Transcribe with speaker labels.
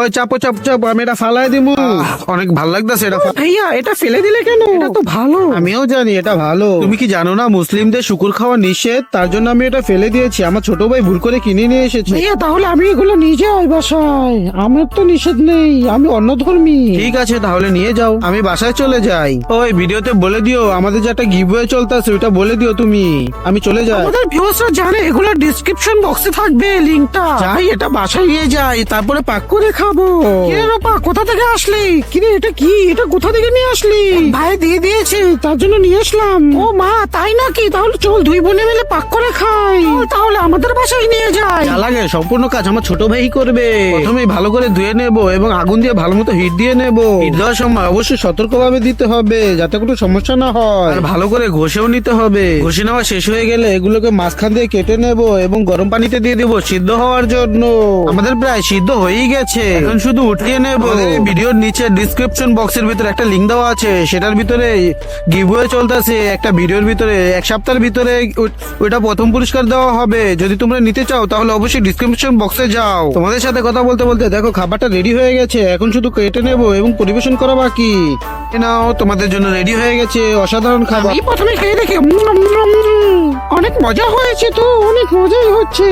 Speaker 1: ওই চাপো চাপ চাপ, আমি এটা ফালাই দিমু। অনেক ভালো লাগতেছে এটা।
Speaker 2: ভাইয়া এটা ফেলে দিলে কেন? এটা তো ভালো।
Speaker 1: আমিও জানি এটা ভালো। তুমি কি জানো না মুসলিমদের শুকুর খাওয়া নিষেধ? তার জন্য আমি এটা ফেলে দিয়েছি। আমার ছোট ভাই ভুল করে কিনে নিয়ে এসেছে।
Speaker 2: ভাইয়া তাহলে আমি এগুলো নিয়ে যাই বাসায়। আমার তো নিষেধ নেই, আমি অন্য ধর্মী।
Speaker 1: ঠিক আছে তাহলে নিয়ে যাও, আমি বাসায় চলে যাই। ওই ভিডিওতে বলে দিও আমাদের যে একটা গিভওয়ে চলতেছে, ওটা বলে দিও তুমি। আমি চলে যাই।
Speaker 2: আমাদের ভিউয়ার্সরা জানে এগুলো ডেসক্রিপশন বক্সে থাকবে লিংকটা। যাই এটা বাসায় নিয়ে যাই, তারপরে পাক করে খাবো। কিরে রূপা, কোথা থেকে আসলি? কিরে এটা কি? এটা কোথা থেকে নিয়ে আসলি? ভাই দিয়ে দিয়েছে, তার জন্য নিয়ে আসলাম। ও মা, তাই নাকি? তাহলে চল দুই বোনে মিলে পাক করে খাই। তাহলে আমাদের বাসায় নিয়ে যাই।
Speaker 1: যা লাগে সম্পূর্ণ কাজ আমার ছোট ভাই করবে। প্রথমে ভালো করে ধুয়ে নেব এবং আগুন দিয়ে ভালো মতো হিট দিয়ে নেব। হিট দেওয়ার সময় অবশ্যই সতর্কভাবে দিতে হবে যাতে কোনো সমস্যা না হয়। আর ভালো করে ঘষেও নিতে হবে। ঘষে নেওয়া শেষ হয়ে গেলে এগুলোকে মাঝখান দিয়ে কেটে নেব এবং গরম পানিতে দিয়ে দেবো সিদ্ধ হওয়ার জন্য। আমাদের প্রায় সিদ্ধ হয়েই গেছে, এখন শুধু উঠিয়ে নেব। ভিডিওর নিচে ডিসক্রিপশন বক্সের ভিতরে একটা লিংক দেওয়া আছে, সেটার ভিতরে গিভওয়ে চলতেছে। একটা ভিডিওর ভিতরে 1 সপ্তাহের ভিতরে ওইটা প্রথম পুরস্কার দেওয়া হবে। যদি তোমরা নিতে চাও তাহলে অবশ্যই ডিসক্রিপশন বক্সে যাও। তোমাদের সাথে কথা বলতে বলতে দেখো খাবারটা রেডি হয়ে গেছে, এখন শুধু কেটে নেব এবং পরিবেশন করা বাকি। নাও তোমাদের জন্য রেডি হয়ে গেছে অসাধারণ খাবার।
Speaker 2: আমি প্রথমে খেয়ে দেখি, অনেক মজা হয়েছে তো, অনেক মজাই হচ্ছে।